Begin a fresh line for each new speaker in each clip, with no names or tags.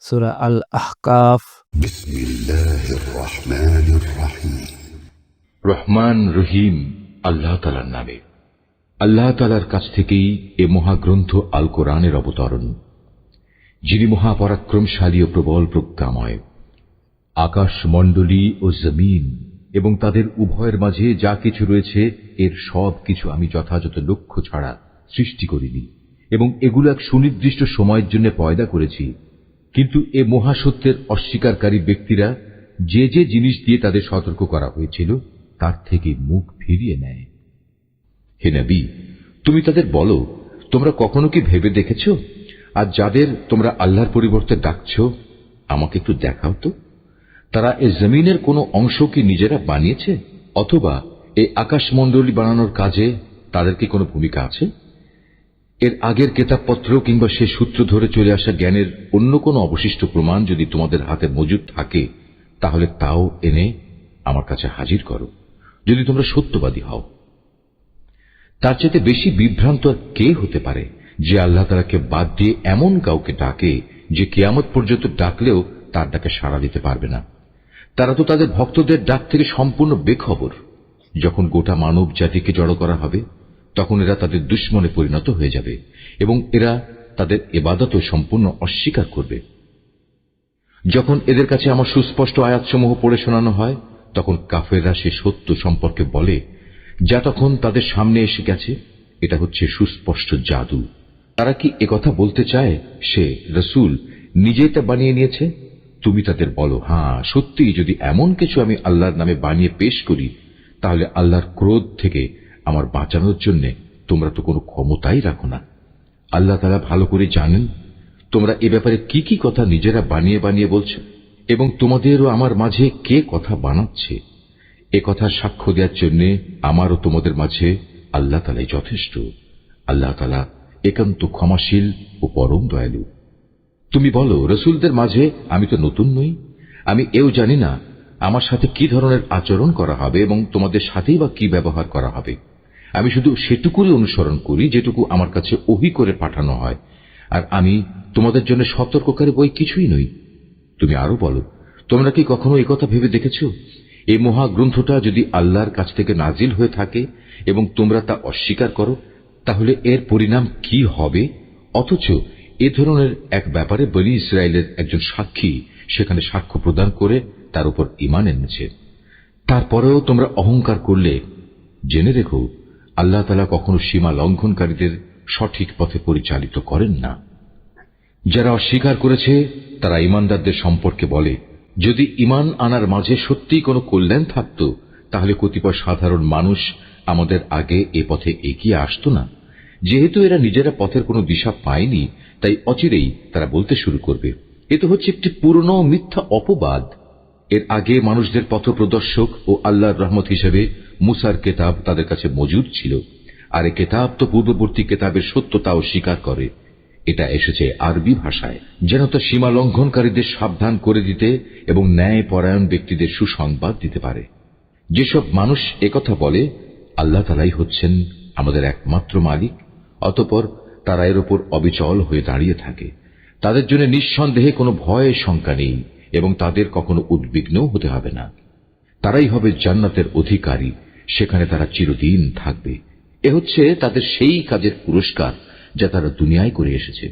সূরা আল আহকাফ।
বিসমিল্লাহির রহমানির রহিম।
রহমান রহিম আল্লাহ তাআলার নামে। আল্লাহ তাআলার কাছ থেকেই এ মহাগ্রন্থ আল কোরআনের অবতরণ, যিনি মহাপরাক্রমশালী ও প্রবল প্রজ্ঞাময়। আকাশ মণ্ডলী ও জমিন এবং তাদের উভয়ের মাঝে যা কিছু রয়েছে, এর সব কিছু আমি যথাযথ লক্ষ্য ছাড়া সৃষ্টি করিনি, এবং এগুলো এক সুনির্দিষ্ট সময়ের জন্য পয়দা করেছি। কিন্তু এ মহাসত্যের অস্বীকারী ব্যক্তিরা যে যে জিনিস দিয়ে তাদের সতর্ক করা হয়েছিল তার থেকে মুখ ফিরিয়ে নেয়। হে নবী, তুমি তাদের বলো, তোমরা কখনো কি ভেবে দেখেছ, আর যাদের তোমরা আল্লাহর পরিবর্তে ডাকছ, আমাকে একটু দেখাও তো, তারা এ জমিনের কোনো অংশ কি নিজেরা বানিয়েছে, অথবা এই আকাশমণ্ডলী বানানোর কাজে তাদের কি কোনো ভূমিকা আছে? এর আগের কেতাবপত্র কিংবা সে সূত্র ধরে চলে আসা জ্ঞানের অন্য কোনো অবশিষ্ট প্রমাণ যদি তোমাদের হাতে মজুদ থাকে, তাহলে তাও এনে আমার কাছে হাজির করো, যদি তোমরা সত্যবাদী হও। তার চাইতে বেশি বিভ্রান্ত আর কে হতে পারে, যে আল্লাহ তাআলাকে বাদ দিয়ে এমন কাউকে ডাকে যে কিয়ামত পর্যন্ত ডাকলেও তার ডাকে সাড়া দিতে পারবে না। তারা তো তাদের ভক্তদের ডাক থেকে সম্পূর্ণ বেখবর। যখন গোটা মানব জাতিকে জড়ো করা হবে, তখন এরা তাদের দুশমনে পরিণত হয়ে যাবে এবং এরা তাদের ইবাদত সম্পূর্ণ অস্বীকার করবে। যখন এদের কাছে আমার সুস্পষ্ট আয়াতসমূহ পড়ে শোনানো হয়, তখন কাফেররা সে সত্য সম্পর্কে বলে যা তখন তাদের সামনে এসে গেছে, এটা হচ্ছে সুস্পষ্ট জাদু। তারা কি একথা বলতে চায় সে রাসূল নিজেই তা বানিয়ে নিয়েছে? তুমি তাদের বলো, হ্যাঁ সত্যিই, যদি এমন কিছু আমি আল্লাহর নামে বানিয়ে পেশ করি, তাহলে আল্লাহর ক্রোধ থেকে আমার বাঁচানোর জন্য তোমরা তো কোনো ক্ষমতাই রাখো না। আল্লাহ তাআলা ভালো করে জানেন তোমরা এ ব্যাপারে কি কি কথা নিজেরা বানিয়ে বানিয়ে বলছো, এবং তোমাদেরও আমার মাঝে কে কথা বানাচ্ছে। এ কথা সাক্ষ্য দেওয়ার জন্য আমারও তোমাদের মাঝে আল্লাহ তাআলাই যথেষ্ট। আল্লাহ তাআলা একান্ত ক্ষমাশীল ও পরম দয়ালু। তুমি বলো, রাসূলদের মাঝে আমি তো নতুন নই, আমি এও জানি না আমার সাথে কি ধরনের আচরণ করা হবে এবং তোমাদের সাথেই বা কি ব্যবহার করা হবে। আমি শুধু সেটুকুরই অনুসরণ করি যেটুকু আমার কাছে ওহী করে পাঠানো হয়, আর আমি তোমাদের জন্য সতর্ককারী বই কিছুই নই। তুমি আরো বলো, তোমরা কি কখনো একথা ভেবে দেখেছ, এই মহাগ্রন্থটা যদি আল্লাহর কাছ থেকে নাজিল হয়ে থাকে এবং তোমরা তা অস্বীকার করো, তাহলে এর পরিণাম কি হবে? অথচ এ ধরনের এক ব্যাপারে বনী ইসরায়েলের একজন সাক্ষী সেখানে সাক্ষ্য প্রদান করে তার উপর ঈমান এনেছে। তারপরেও তোমরা অহংকার করলে জেনে রেখো, আল্লাহ তাআলা কখনো সীমা লঙ্ঘনকারীদের সঠিক পথে পরিচালিত করেন না। যারা অস্বীকার করেছে তারা ঈমানদারদের সম্পর্কে বলে, যদি ঈমান আনার মাঝে সত্যিই কোনো কল্যাণ থাকত, তাহলে কতিপয় সাধারণ মানুষ আমাদের আগে এ পথে এগিয়ে আসত না। যেহেতু এরা নিজেরা পথের কোনো দিশা পায়নি, তাই অচিরেই তারা বলতে শুরু করবে, এ তো হচ্ছে একটি পুরনো মিথ্যা অপবাদ। এর আগে মানুষদের পথপ্রদর্শক ও আল্লাহর রহমত হিসেবে মুসার কেতাব তাদের কাছে মজুদ ছিল, আর এ কেতাব তো পূর্ববর্তী কেতাবের সত্যতাও স্বীকার করে। এটা এসেছে আরবি ভাষায়, যেন তা সীমা লঙ্ঘনকারীদের সাবধান করে দিতে এবং ন্যায় পরায়ণ ব্যক্তিদের সুসংবাদ দিতে পারে। যেসব মানুষ একথা বলে আল্লাহ তাআলাই হচ্ছেন আমাদের একমাত্র মালিক, অতঃপর তারা এর উপর অবিচল হয়ে দাঁড়িয়ে থাকে, তাদের জন্য নিঃসন্দেহে কোনো ভয় শঙ্কা নেই এবং তাদের কখনো উদ্বিগ্নও হতে হবে না। তারাই হবে জান্নাতের অধিকারী, সেখানে তারা চিরদিন থাকবে। এ হচ্ছে তাদের সেই কাজের পুরস্কার যা তারা দুনিয়ায় করে এসেছে।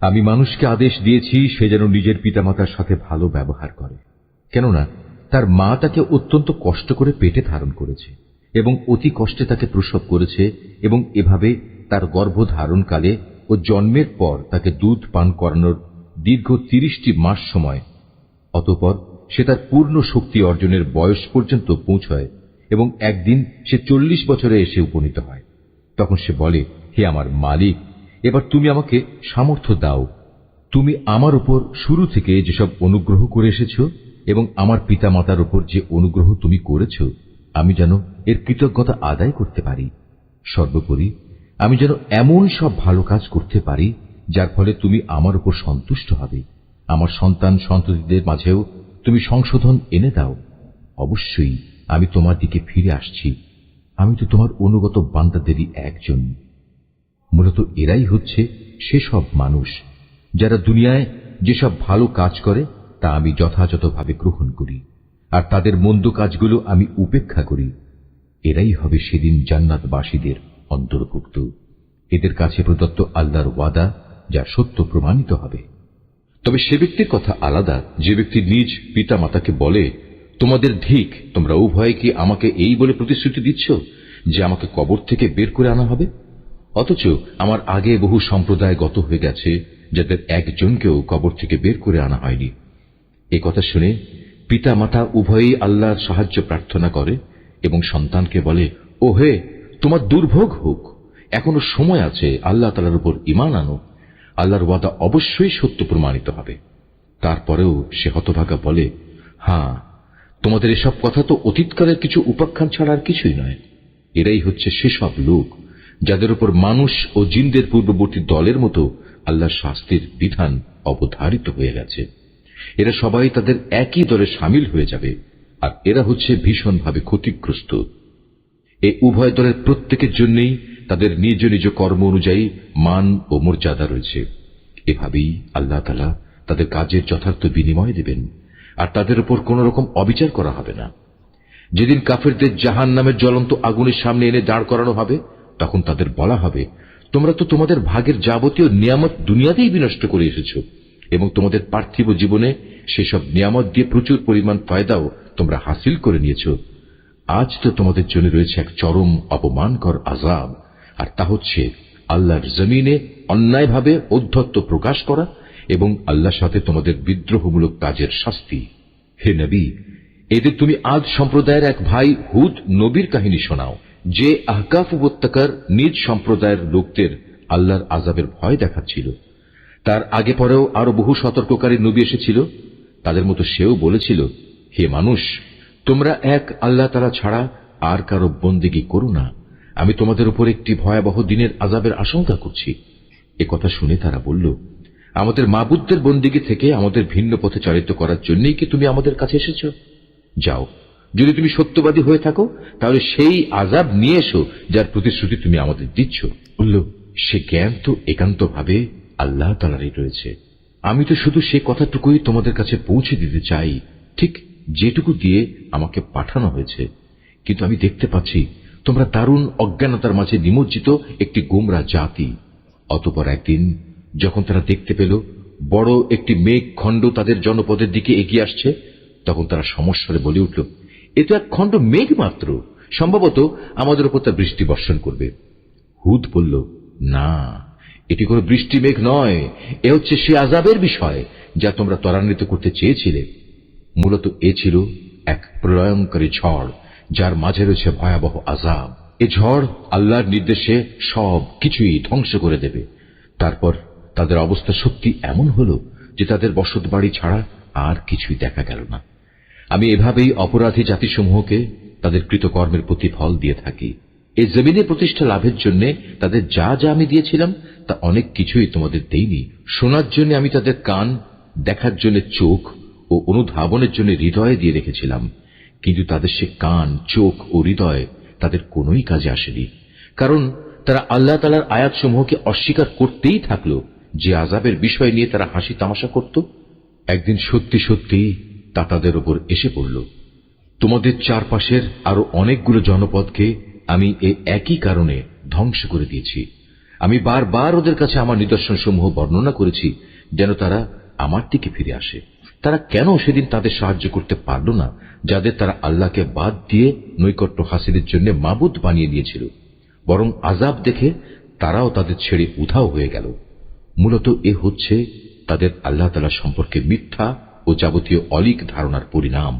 আমি মানুষকে আদেশ দিয়েছি সে যেন নিজের পিতামাতার সাথে ভালো ব্যবহার করে, কেননা তার মা তাকে অত্যন্ত কষ্ট করে পেটে ধারণ করেছে এবং অতি কষ্টে তাকে প্রসব করেছে, এবং এভাবে তার গর্ভধারণকালে ও জন্মের পর তাকে দুধ পান করানোর দীর্ঘ 30টি মাস সময়। অতঃপর সে তার পূর্ণ শক্তি অর্জনের বয়স পর্যন্ত পৌঁছয় এবং একদিন সে 40 বছরে এসে উপনীত হয়। তখন সে বলে, হে আমার মালিক, এবার তুমি আমাকে সামর্থ্য দাও। তুমি আমার উপর শুরু থেকে যেসব অনুগ্রহ করে এসেছ এবং আমার পিতামাতার উপর যে অনুগ্রহ তুমি করেছ, আমি যেন এর কৃতজ্ঞতা আদায় করতে পারি। সর্বোপরি আমি যেন এমন সব ভালো কাজ করতে পারি যার ফলে তুমি আমার উপর সন্তুষ্ট হবে। আমার সন্তান সন্ততিদের মাঝেও তুমি সংশোধন এনে দাও। অবশ্যই আমি তোমার দিকে ফিরে আসছি, আমি তো তোমার অনুগত বান্দাদেরই একজন। মূলত এরাই হচ্ছে সেসব মানুষ যারা দুনিয়ায় যেসব ভালো কাজ করে তা আমি যথাযথভাবে গ্রহণ করি, আর তাদের মন্দ কাজগুলো আমি উপেক্ষা করি। এরাই হবে সেদিন জান্নাতবাসীদের অন্তর্ভুক্ত। এদের কাছে প্রদত্ত আল্লাহর ওয়াদা যা সত্য প্রমাণিত হবে। তবে সে ব্যক্তির কথা আলাদা, যে ব্যক্তি নিজ পিতা মাতাকে বলে, তোমাদের ধিক, তোমরা উভয়ে কি আমাকে এই বলে প্রতিশ্রুতি দিচ্ছ যে আমাকে কবর থেকে বের করে আনা হবে, অথচ আমার আগে বহু সম্প্রদায় গত হয়ে গেছে যাদের একজনকেও কবর থেকে বের করে আনা হয়নি। এ কথা শুনে পিতা মাতা উভয়েই আল্লাহর সাহায্য প্রার্থনা করে এবং সন্তানকে বলে, ও হে, তোমার দুর্ভোগ হোক, এখনো সময় আছে, আল্লাহ তাআলার উপর ঈমান আনো, আল্লাহর ওয়াদা অবশ্যই সত্য প্রমাণিত হবে। তারপরেও সে হতভাগা বলে, হ্যাঁ, তোমাদের এসব কথা তো অতীতকালের কিছু উপাখ্যান ছাড়া আর কিছুই নয়। এরাই হচ্ছে সেসব লোক যাদের উপর মানুষ ও জিনদের পূর্ববর্তী দলের মতো আল্লাহর শাস্তির বিধান অবধারিত হয়ে গেছে। এরা সবাই তাদের একই দলে সামিল হয়ে যাবে, আর এরা হচ্ছে ভীষণভাবে ক্ষতিগ্রস্ত। এই উভয় দলের প্রত্যেকের জন্যই তাদের নিজ নিজ কর্ম অনুযায়ী মান ও মর্যাদা রয়েছে। এভাবেই আল্লাহ তাআলা তাদের কাজের যথার্থ বিনিময় দেবেন, আর তাদের উপর কোন রকম অবিচার করা হবে না। যেদিন কাফেরদের জাহান্নামের জ্বলন্ত আগুনের সামনে এনে দাঁড় করানো হবে, তখন তাদের বলা হবে, তোমরা তো তোমাদের ভাগের যাবতীয় নিয়ামত দুনিয়াতেই বিনষ্ট করে এসেছো, এবং তোমাদের পার্থিব জীবনে সেসব নিয়ামত দিয়ে প্রচুর পরিমাণ ফায়দাও তোমরা হাসিল করে নিয়েছ। আজ তো তোমাদের জন্য রয়েছে এক চরম অপমানকর আযাব, আর তা হচ্ছে আল্লাহর জমিনে অন্যায়ভাবে ঔদ্ধত্য প্রকাশ করা এবং আল্লাহর সাথে তোমাদের বিদ্রোহমূলক কাজের শাস্তি। হে নবী, এদের তুমি আদ সম্প্রদায়ের এক ভাই হুদ নবীর কাহিনী শোনাও, যে আহকাফ উপত্যকার নিজ সম্প্রদায়ের লোকদের আল্লাহর আযাবের ভয় দেখাচ্ছিল। তার আগে পরেও আরো বহু সতর্ককারী নবী এসেছিল। তাদের মতো সেও বলেছিল, হে মানুষ, তোমরা এক আল্লাহ তাআলা ছাড়া আর কারো বন্দেগী করো না, আমি তোমাদের উপর একটি ভয়াবহ দিনের আযাবের আশঙ্কা করছি। এ কথা শুনে তারা বলল, আমাদের মাবুদদের বন্দেগী থেকে আমাদের ভিন্ন পথে চালিত করার জন্যই কি তুমি আমাদের কাছে এসেছ? যাও, যদি তুমি সত্যবাদী হয়ে থাকো তাহলে সেই আযাব নিয়ে এসো যার প্রতিশ্রুতি তুমি আমাদের দিচ্ছ। বলল, সে জ্ঞান তো একান্তভাবে আল্লাহ তাআলারই রয়েছে। আমি তো শুধু সে কথাটুকুই তোমাদের কাছে পৌঁছে দিতে চাই, ঠিক যেটুকু দিয়ে আমাকে পাঠানো হয়েছে। কিন্তু আমি দেখতে পাচ্ছি তোমরা দারুণ অজ্ঞানতার মাঝে নিমজ্জিত একটি গোমরা জাতি। অতঃপর একদিন যখন তারা দেখতে পেল বড় একটি মেঘ খণ্ড তাদের জনপদের দিকে এগিয়ে আসছে, তখন তারা সমস্বরে বলে উঠল, এ তো এক খণ্ড মেঘ মাত্র, সম্ভবত আমাদের উপর তা বৃষ্টি বর্ষণ করবে। হুদ বলল, না, এটি কোনো বৃষ্টি মেঘ নয়, এ হচ্ছে সে আযাবের বিষয় যা তোমরা ত্বরান্বিত করতে চেয়েছিলে। মূলত এ ছিল এক প্রলয়ঙ্কারী ঝড়, যার মাঝে রয়েছে ভয়াবহ আযাব। এ ঝড় আল্লাহর নির্দেশে সব কিছুই ধ্বংস করে দেবে। তারপর তাদের অবস্থা সত্যি এমন হলো যে তাদের বসত বাড়ি ছাড়া আর কিছুই দেখা গেল না। আমি এভাবেই অপরাধী জাতিসমূহকে তাদের কৃতকর্মের প্রতিফল দিয়ে থাকি। এই জমিনে প্রতিষ্ঠা লাভের জন্য তাদের যা যা আমি দিয়েছিলাম তা অনেক কিছুই তোমাদের দেইনি। শোনার জন্য আমি তাদের কান, দেখার জন্য চোখ ও অনুধাবনের জন্য হৃদয় দিয়ে রেখেছিলাম, কিন্তু তাদের সে কান, চোখ ও হৃদয় তাদের কোনোই কাজে আসেনি, কারণ তারা আল্লাহ তাআলার আয়াতসমূহকে অস্বীকার করতেই থাকলো, যে আযাবের বিষয় নিয়ে তারা হাসি তামাশা করত। একদিন সত্যি সত্যি তা তাদের উপর এসে পড়ল। তোমাদের চারপাশের আরো অনেকগুলো জনপদকে আমি এই একই কারণে ধ্বংস করে দিয়েছি। আমি বারবার ওদের কাছে আমার নিদর্শনসমূহ বর্ণনা করেছি যেন তারা আমার দিকে ফিরে আসে। তারা কেন সেদিন তাদের সাহায্য করতে পারল না, যাদের তারা আল্লাহকে বাদ দিয়ে নৈকট্য হাসিলের জন্য মাবুদ বানিয়ে নিয়েছিল? বরং আযাব দেখে তারাও তাদের ছেড়ে উধাও হয়ে গেল। মূলত এ হচ্ছে তাদের আল্লাহ তাআলা সম্পর্কে মিথ্যা ও যাবতীয় অলীক ধারণার পরিণাম।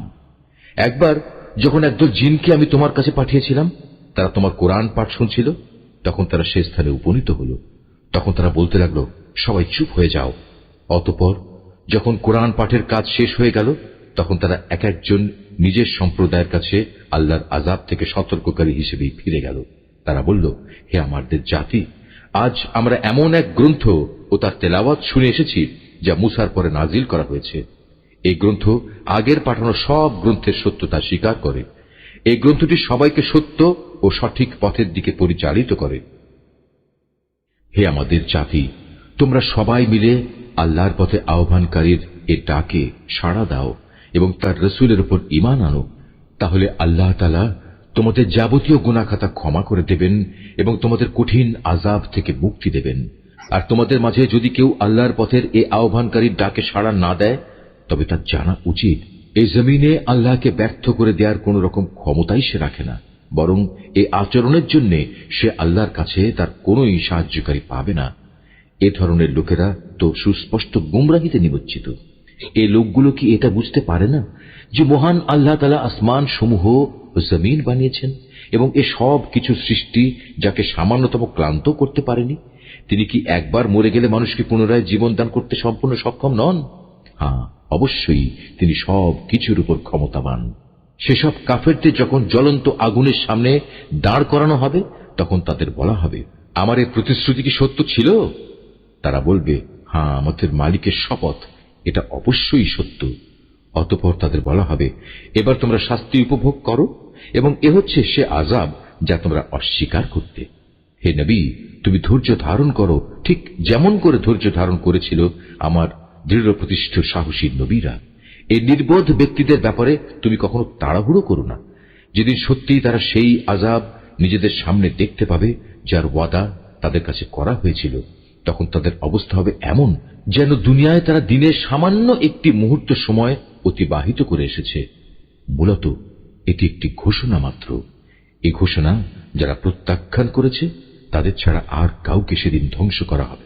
একবার যখন একদল জিনকে আমি তোমার কাছে পাঠিয়েছিলাম, তারা তোমার কোরআন পাঠ শুনছিল, তখন তারা সে স্থানে উপনীত হল। তখন তারা বলতে লাগলো, সবাই চুপ হয়ে যাও। অতঃপর যখন কোরআন পাঠের কাজ শেষ হয়ে গেল, তখন তারা এক একজন নিজের সম্প্রদায়ের কাছে আল্লাহর আযাব থেকে সতর্ককারী হিসেবেই ফিরে গেল। তারা বলল, হে আমাদের জাতি, আজ আমরা এমন এক গ্রন্থ ও তার তেলাওয়াত শুনে এসেছি যা মূসার পরে নাজিল করা হয়েছে। এই গ্রন্থ আগের পাঠানো সব গ্রন্থের সত্যতা স্বীকার করে। এই গ্রন্থটি সবাইকে সত্য ও সঠিক পথের দিকে পরিচালিত করে। হে আমাদের জাতি, তোমরা সবাই মিলে আল্লাহর পথে আহ্বানকারীর এ ডাকে সাড়া দাও এবং তার রসুলের উপর ঈমান আনো, তাহলে আল্লাহ তাআলা তোমাদের যাবতীয় গুনাহ খাতা ক্ষমা করে দেবেন এবং তোমাদের কঠিন আযাব থেকে মুক্তি দেবেন। আর তোমাদের মাঝে যদি কেউ আল্লাহর পথের এ আহ্বানকারীর ডাকে সাড়া না দেয়, তবে তার জানা উচিত এই জমিনে আল্লাহকে ব্যর্থ করে দেওয়ার কোন রকম ক্ষমতাই সে রাখে না, বরং এই আচরণের জন্য সে আল্লাহর কাছে তার কোনই সাহায্যকারী পাবে না। এ ধরনের লোকেরা তো সুস্পষ্ট গুমরাহিতে নিমজ্জিত। এই লোকগুলো কি এটা বুঝতে পারে না যে মহান আল্লাহ তাআলা আসমান সমূহ ও জমিন বানিয়েছেন এবং এ সব কিছু সৃষ্টি যাকে সামান্যতম ক্লান্ত করতে পারেনি? তিনি কি একবার মরে গেলে মানুষকে পুনরায় জীবন দান করতে সম্পূর্ণ সক্ষম নন? হ্যাঁ, অবশ্যই তিনি সব কিছুর উপর ক্ষমতাবান। সেসব কাফেরদের যখন জ্বলন্ত আগুনের সামনে দাঁড় করানো হবে, তখন তাদের বলা হবে, আমার এই প্রতিশ্রুতি কি সত্য ছিল? তারা বলবে, হ্যাঁ, আমাদের মালিকের শপথ, এটা অবশ্যই সত্য। অতঃপর তাদের বলা হবে, এবার তোমরা শাস্তি উপভোগ করো এবং এ হচ্ছে সে আযাব যা তোমরা অস্বীকার করতে। হে নবী, তুমি ধৈর্য ধারণ করো, ঠিক যেমন করে ধৈর্য ধারণ করেছিল আমার দৃঢ় প্রতিষ্ঠ সাহসী নবীরা। এই নির্বোধ ব্যক্তিদের ব্যাপারে তুমি কখনো তাড়াহুড়ো করো না। যেদিন সত্যিই তারা সেই আযাব নিজেদের সামনে দেখতে পাবে যার ওয়াদা তাদের কাছে করা হয়েছিল, তখন তাদের অবস্থা হবে এমন যেন দুনিয়ায় তারা দিনের সামান্য একটি মুহূর্ত সময় অতিবাহিত করে এসেছে। মূলত এটি একটি ঘোষণা মাত্র। এই ঘোষণা যারা প্রত্যাখ্যান করেছে তাদের ছাড়া আর কাউকে সেদিন ধ্বংস করা হবে।